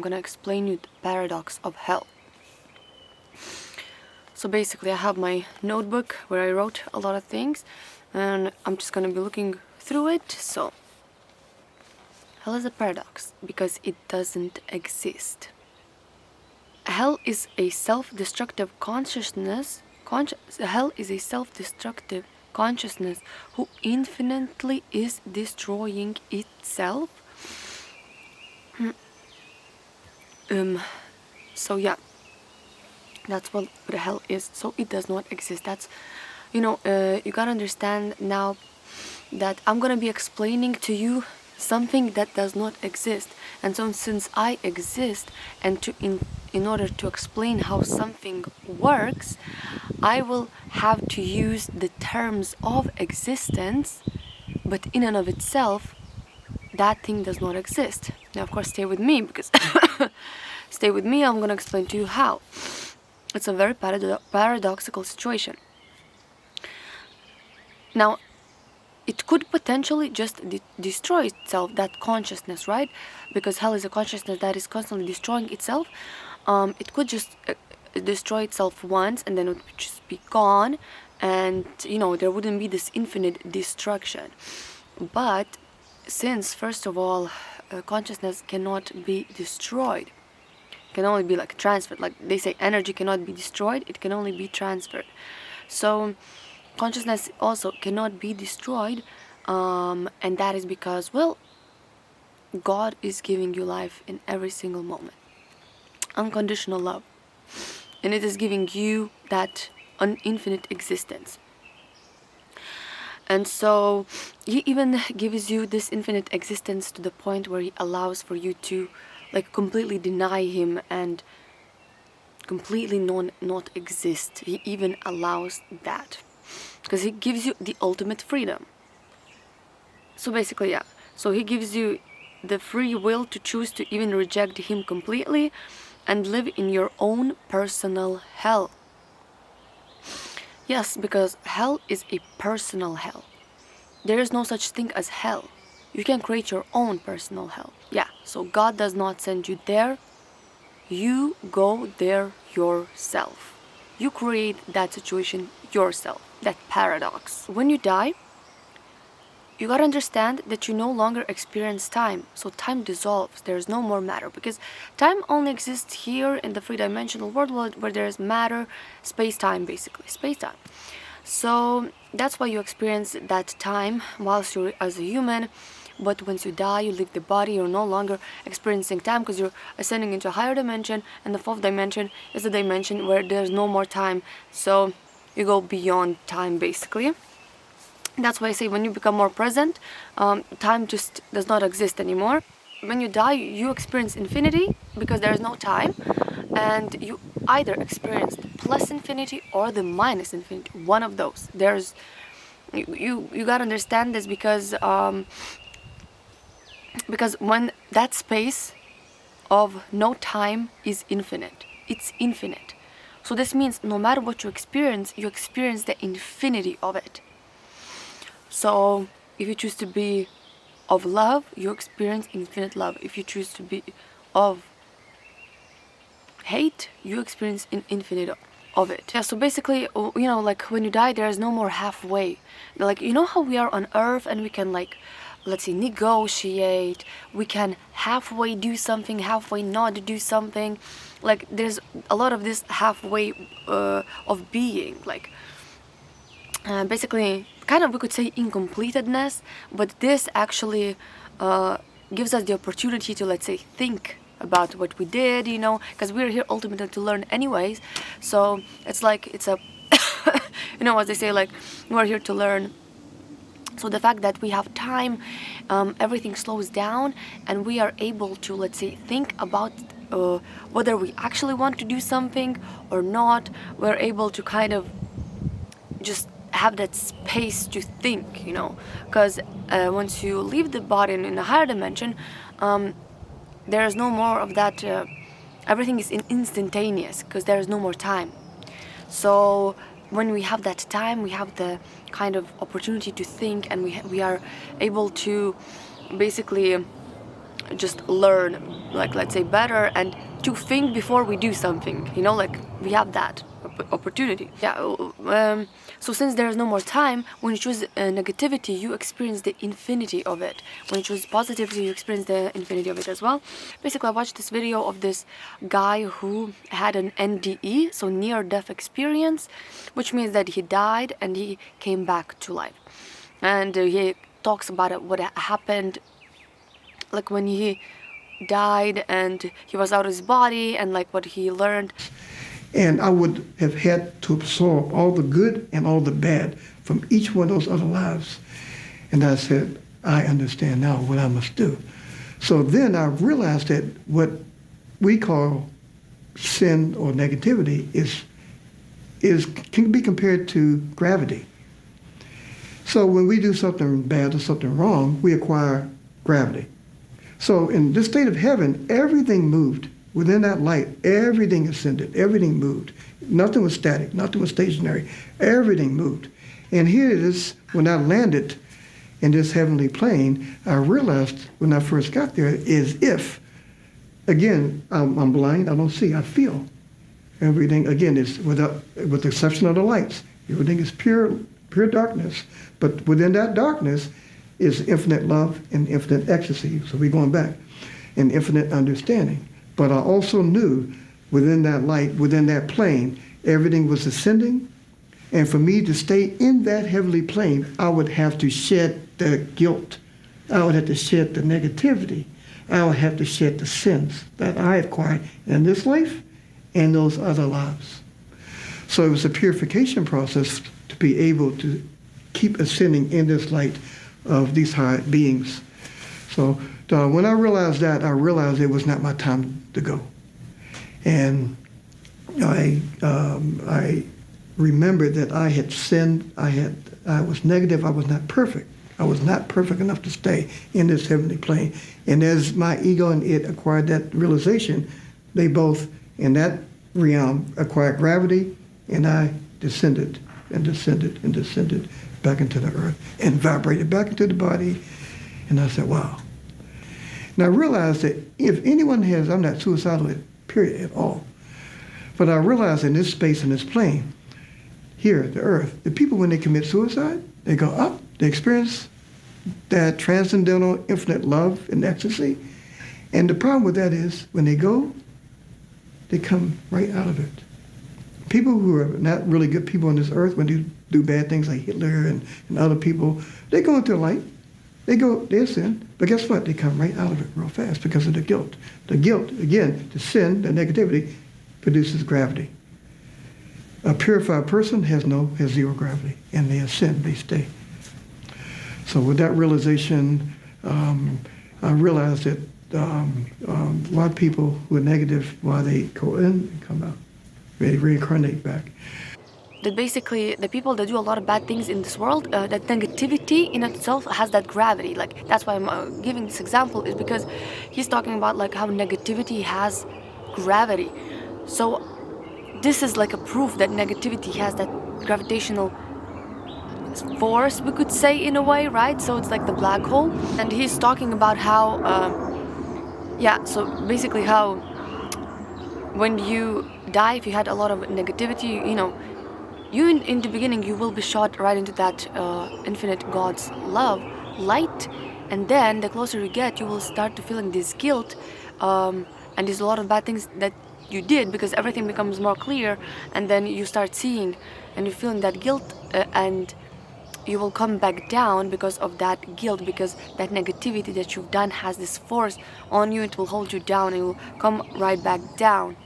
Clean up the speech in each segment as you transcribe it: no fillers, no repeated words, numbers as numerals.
I'm gonna explain you the paradox of hell. So basically I have my notebook where I wrote a lot of things and I'm just gonna be looking through it. So hell is a paradox because it doesn't exist. Hell is a self-destructive consciousness. Hell is a self-destructive consciousness who infinitely is destroying itself. So yeah, that's what hell is. So it does not exist. That's, you gotta understand now that I'm gonna be explaining to you something that does not exist. And so since I exist, and in order to explain how something works, I will have to use the terms of existence, but in and of itself, that thing does not exist. Now, of course, stay with me because stay with me. I'm gonna explain to you how. It's a very paradoxical situation. Now, it could potentially just destroy itself, that consciousness, right? Because hell is a consciousness that is constantly destroying itself. It could just destroy itself once and then it would just be gone, and there wouldn't be this infinite destruction. But since, first of all, consciousness cannot be destroyed, can only be like transferred. Like they say, energy cannot be destroyed, it can only be transferred. So consciousness also cannot be destroyed, and that is because, well, God is giving you life in every single moment, unconditional love, and it is giving you that infinite existence. And so he even gives you this infinite existence to the point where he allows for you to like completely deny him and completely not exist. He even allows that because he gives you the ultimate freedom. So basically, yeah, so he gives you the free will to choose to even reject him completely and live in your own personal hell. Yes, because hell is a personal hell. There is no such thing as hell. You can create your own personal hell. Yeah, so God does not send you there. You go there yourself. You create that situation yourself, that paradox. When you die, you gotta understand that you no longer experience time. So time dissolves. There is no more matter, because time only exists here in the three-dimensional world where there is matter, space-time, basically. Space-time. So that's why you experience that time whilst you're as a human. But once you die, you leave the body, you're no longer experiencing time because you're ascending into a higher dimension, and the fourth dimension is the dimension where there's no more time. So you go beyond time, basically. That's why I say when you become more present, time just does not exist anymore. When you die, you experience infinity because there is no time, and you either experience the plus infinity or the minus infinity. One of those. There's you gotta understand this because when that space of no time is infinite, it's infinite. So this means no matter what you experience the infinity of it. So if you choose to be of love, you experience infinite love. If you choose to be of hate, you experience an infinite of it. Yeah, so basically, like when you die, there is no more halfway. Like, how we are on Earth and we can, like, let's say, negotiate, we can halfway do something, halfway not do something. Like, there's a lot of this halfway of being, like, basically, kind of, we could say incompletedness, but this actually gives us the opportunity to, let's say, think about what we did, because we're here ultimately to learn anyways. So it's like, it's a, as they say, like, we're here to learn. So the fact that we have time, everything slows down, and we are able to, let's say, think about whether we actually want to do something or not. We're able to kind of just have that space to think, because once you leave the body in a higher dimension, there is no more of that. Everything is instantaneous because there is no more time. So when we have that time, we have the kind of opportunity to think, and we are able to basically just learn, like, let's say, better, and to think before we do something, you know, like we have that opportunity. Yeah. So since there is no more time, when you choose negativity, you experience the infinity of it. When you choose positivity, you experience the infinity of it as well. Basically, I watched this video of this guy who had an NDE, so near-death experience, which means that he died and he came back to life. And he talks about it, what happened, like when he died and he was out of his body, and like what he learned. And I would have had to absorb all the good and all the bad from each one of those other lives. And I said, I understand now what I must do. So then I realized that what we call sin or negativity can be compared to gravity. So when we do something bad or something wrong, we acquire gravity. So in this state of heaven, everything moved. Within that light, everything ascended, everything moved. Nothing was static, nothing was stationary. Everything moved. And here it is, when I landed in this heavenly plane, I realized when I first got there, is if, again, I'm blind, I don't see, I feel. Everything, again, is with the exception of the lights. Everything is pure darkness. But within that darkness is infinite love and infinite ecstasy. So we're going back. And infinite understanding. But I also knew within that light, within that plane, everything was ascending. And for me to stay in that heavenly plane, I would have to shed the guilt. I would have to shed the negativity. I would have to shed the sins that I acquired in this life and those other lives. So it was a purification process to be able to keep ascending in this light of these high beings. So when I realized that, I realized it was not my time to go. And I remembered that I had sinned. I was negative. I was not perfect. I was not perfect enough to stay in this heavenly plane. And as my ego and it acquired that realization, they both, in that realm, acquired gravity, and I descended and descended and descended back into the earth and vibrated back into the body. And I said, wow. And I realized that if anyone has, I'm not suicidal, period, at all. But I realized in this space, in this plane, here, the earth, the people, when they commit suicide, they go up, they experience that transcendental infinite love and ecstasy. And the problem with that is when they go, they come right out of it. People who are not really good people on this earth, when they do bad things like Hitler and other people, they go into the light. They ascend, but guess what? They come right out of it real fast because of the guilt. The guilt, again, the sin, the negativity, produces gravity. A purified person has zero gravity, and they ascend, they stay. So with that realization, I realized that a lot of people who are negative, while they go in and come out, they reincarnate back. That basically the people that do a lot of bad things in this world, that negativity in itself has that gravity. Like, that's why I'm giving this example, is because he's talking about like how negativity has gravity. So this is like a proof that negativity has that gravitational force, we could say, in a way, right? So it's like the black hole. And he's talking about how so basically how when you die, if you had a lot of negativity, you know, you in the beginning, you will be shot right into that infinite God's love, light, and then the closer you get, you will start to feeling this guilt, and there's a lot of bad things that you did, because everything becomes more clear, and then you start seeing, and you're feeling that guilt, and you will come back down because of that guilt, because that negativity that you've done has this force on you. It will hold you down, and you will come right back down.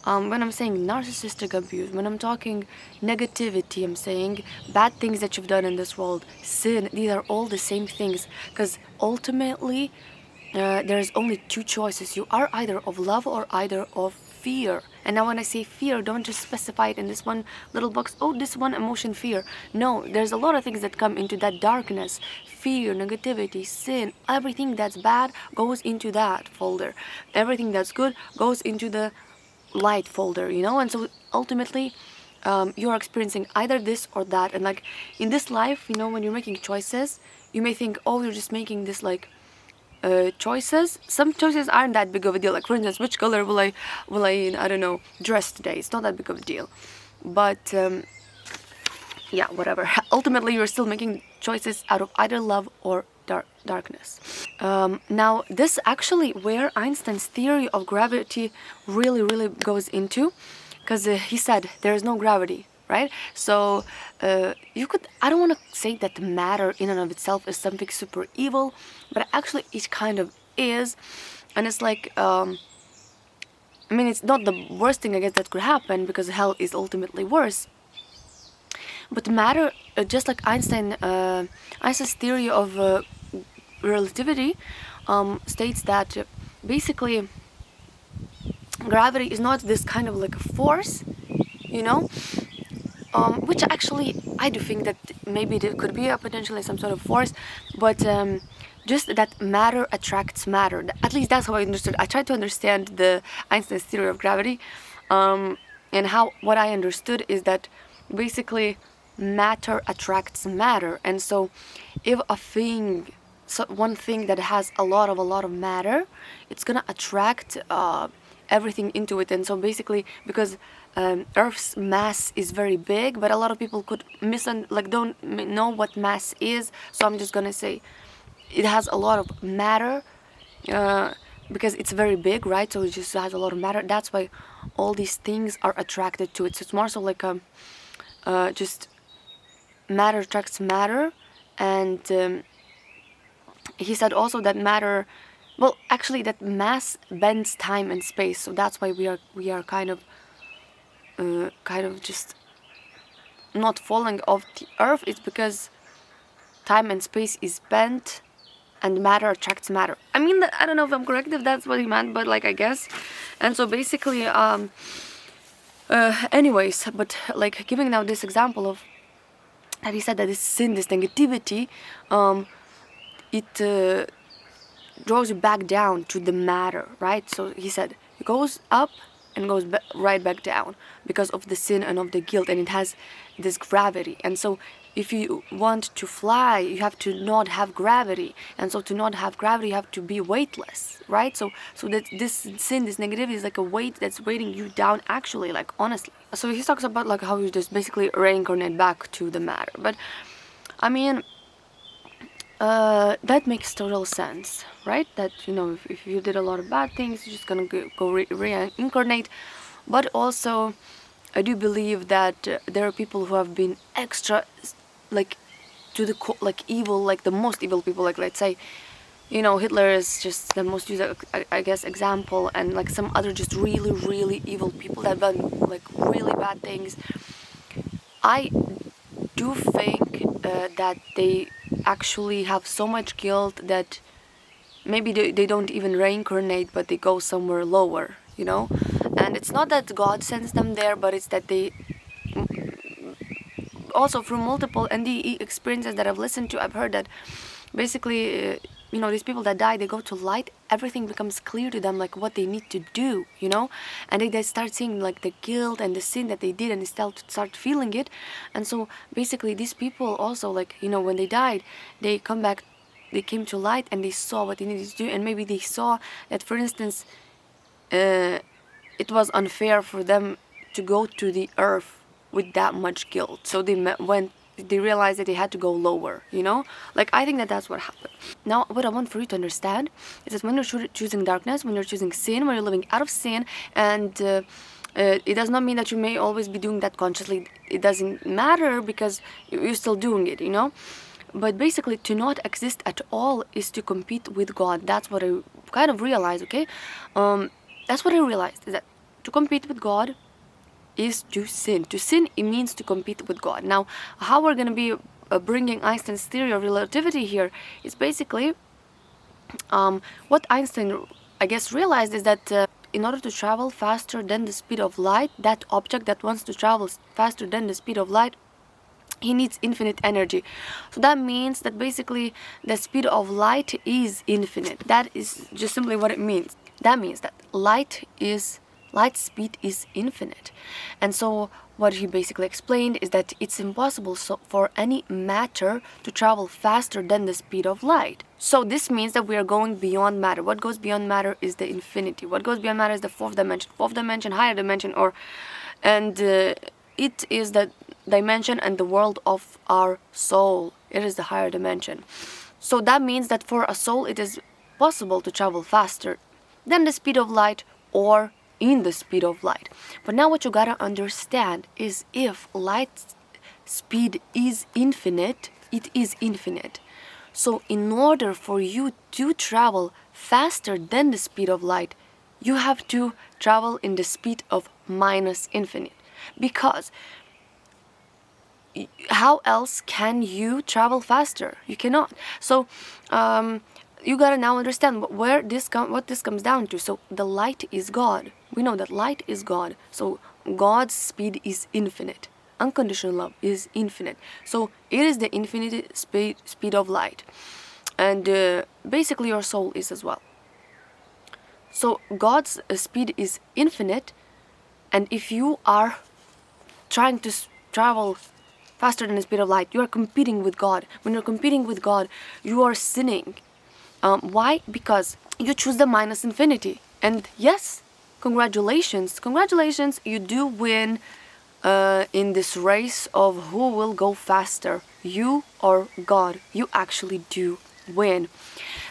When I'm saying narcissistic abuse, when I'm talking negativity, I'm saying bad things that you've done in this world, sin, these are all the same things. Because ultimately, there's only two choices. You are either of love or either of fear. And now when I say fear, don't just specify it in this one little box, oh, this one emotion, fear. No, there's a lot of things that come into that darkness. Fear, negativity, sin, everything that's bad goes into that folder. Everything that's good goes into the light folder, you know. And so ultimately you're experiencing either this or that. And like in this life, you know, when you're making choices, you may think, oh, you're just making this like choices. Some choices aren't that big of a deal. Like for instance, which color will I don't know, dress today? It's not that big of a deal. But yeah, whatever. Ultimately, you're still making choices out of either love or darkness. Now, this actually where Einstein's theory of gravity really goes into, because he said there is no gravity, right? So you could, I don't want to say that matter in and of itself is something super evil, but actually it kind of is. And it's like, I mean, it's not the worst thing I guess that could happen, because hell is ultimately worse. But matter, just like Einstein's theory of relativity states that basically gravity is not this kind of like a force, you know, which actually I do think that maybe there could be a potentially some sort of force, but just that matter attracts matter. At least that's how I understood. I tried to understand the Einstein's theory of gravity, and how what I understood is that basically matter attracts matter, and so if a thing, so one thing that has a lot of matter, it's gonna attract everything into it. And so basically, because Earth's mass is very big, but a lot of people could don't know what mass is, so I'm just gonna say it has a lot of matter, because it's very big, right? So it just has a lot of matter. That's why all these things are attracted to it. So it's more so like just matter attracts matter. And he said also that matter, well, actually that mass bends time and space. So that's why we are kind of just not falling off the earth. It's because time and space is bent and matter attracts matter. I mean, I don't know if I'm correct, if that's what he meant, but like I guess. And so basically anyways, but like giving now this example of that, he said that this sin, this negativity, it draws you back down to the matter, right? So he said it goes up and goes right back down because of the sin and of the guilt, and it has this gravity. And so if you want to fly, you have to not have gravity, and so to not have gravity you have to be weightless, right? So that this sin, this negativity, is like a weight that's weighting you down, actually, like honestly. So he talks about like how you just basically reincarnate back to the matter. But I mean, that makes total sense, right? That, you know, if you did a lot of bad things, you're just gonna go reincarnate. But also, I do believe that there are people who have been extra, like, to the like evil, like the most evil people. Like, let's say, you know, Hitler is just the most used, I guess, example, and like some other just really evil people that have done like really bad things. I do think that they actually have so much guilt that maybe they don't even reincarnate, but they go somewhere lower, you know. And it's not that God sends them there, but it's that they also, through multiple NDE experiences that I've listened to, I've heard that basically you know, these people that die, they go to light, everything becomes clear to them, like what they need to do, you know. And they start seeing like the guilt and the sin that they did, and they start feeling it. And so basically these people also, like, you know, when they died, they come back, they came to light, and they saw what they needed to do. And maybe they saw that, for instance, it was unfair for them to go to the earth with that much guilt, so they realized that they had to go lower, you know. Like, I think that that's what happened. Now, what I want for you to understand is that when you're choosing darkness, when you're choosing sin, when you're living out of sin, and it does not mean that you may always be doing that consciously. It doesn't matter, because you're still doing it, you know. But basically, to not exist at all is to compete with God. That's what I kind of realized, okay? That's what I realized, is that to compete with God is to sin. To sin, it means to compete with God. Now, how we're going to be bringing Einstein's theory of relativity here is basically what Einstein, I guess, realized is that in order to travel faster than the speed of light, that object that wants to travel faster than the speed of light, he needs infinite energy. So that means that basically the speed of light is infinite. That is just simply what it means. That means that light speed is infinite. And so what he basically explained is that it's impossible for any matter to travel faster than the speed of light. So this means that we are going beyond matter. What goes beyond matter is the infinity. What goes beyond matter is the fourth dimension, higher dimension, and it is the dimension and the world of our soul. It is the higher dimension. So that means that for a soul it is possible to travel faster than the speed of light or in the speed of light. But now what you gotta understand is if light speed is infinite, it is infinite. So in order for you to travel faster than the speed of light, you have to travel in the speed of minus infinite. Because how else can you travel faster? You cannot. So you gotta now understand what this comes down to. So the light is God. We know that light is God. So God's speed is infinite. Unconditional love is infinite. So it is the infinite speed of light. And basically your soul is as well. So God's speed is infinite. And if you are trying to travel faster than the speed of light, you are competing with God. When you're competing with God, you are sinning. Why? Because you choose the minus infinity. And yes, congratulations, you do win in this race of who will go faster, you or God. You actually do win.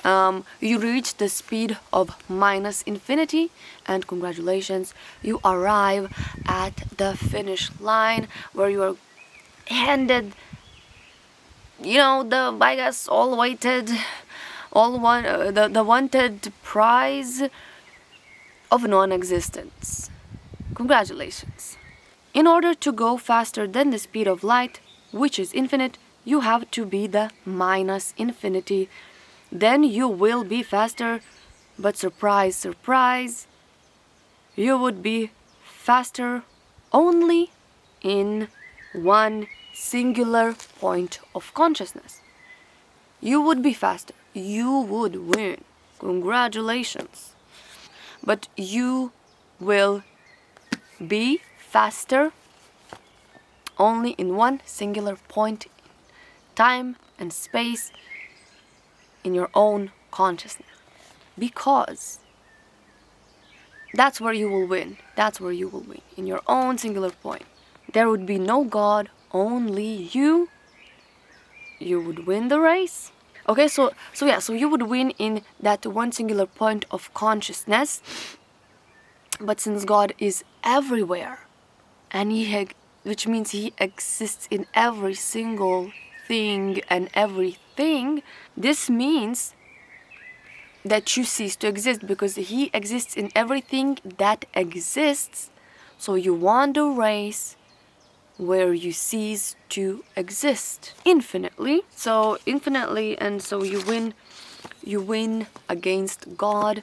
You reach the speed of minus infinity, and congratulations, you arrive at the finish line where you are handed, the, I guess, the wanted prize of non-existence. Congratulations. In order to go faster than the speed of light, which is infinite, you have to be the minus infinity. Then you will be faster, but surprise, surprise, you would be faster only in one singular point of consciousness. You would be faster. You would win. Congratulations. But you will be faster only in one singular point in time and space in your own consciousness. Because that's where you will win. That's where you will win. In your own singular point. There would be no God, only you. You would win the race. Okay, so you would win in that one singular point of consciousness. But since God is everywhere, and which means He exists in every single thing and everything, this means that you cease to exist, because He exists in everything that exists. So you won the race where you cease to exist infinitely. So infinitely, and so you win against God.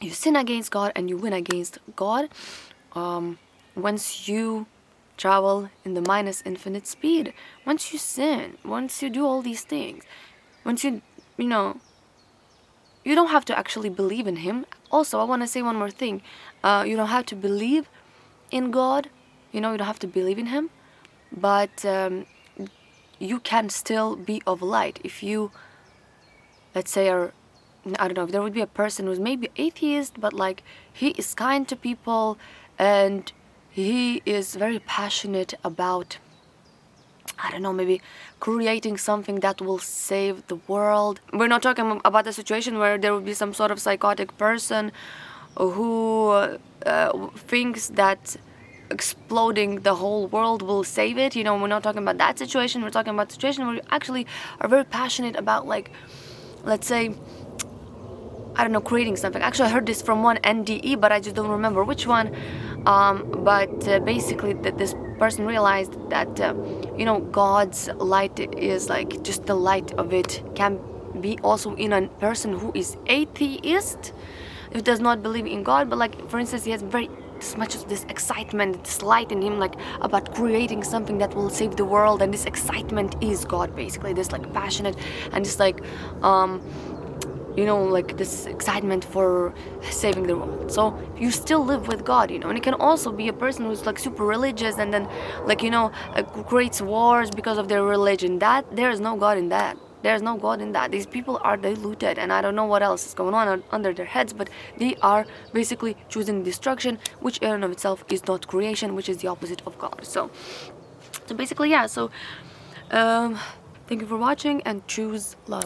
You sin against God and you win against God. Once you travel in the minus infinite speed, once you sin, once you do all these things, once you don't have to actually believe in Him. Also, I want to say one more thing. You don't have to believe in God. You don't have to believe in Him. But you can still be of light. If you, let's say, I don't know, if there would be a person who's maybe atheist, but like he is kind to people and he is very passionate about, I don't know, maybe creating something that will save the world. We're not talking about a situation where there would be some sort of psychotic person who thinks that exploding the whole world will save it. We're not talking about that situation. We're talking about a situation where you actually are very passionate about, like, let's say, I don't know, creating something. Actually, I heard this from one NDE, but I just don't remember which one. But basically, that this person realized that, God's light is like just the light of it can be also in a person who is atheist, who does not believe in God. But like, for instance, he has very much of this excitement, this light in him, like about creating something that will save the world, and this excitement is God, basically. This like passionate and just like like this excitement for saving the world. So you still live with God, and it can also be a person who's like super religious and then like creates wars because of their religion. That there is no God in that. There's no God in that. These people are diluted, and I don't know what else is going on under their heads, but they are basically choosing destruction, which in and of itself is not creation, which is the opposite of God. So basically, yeah. So thank you for watching, and choose love.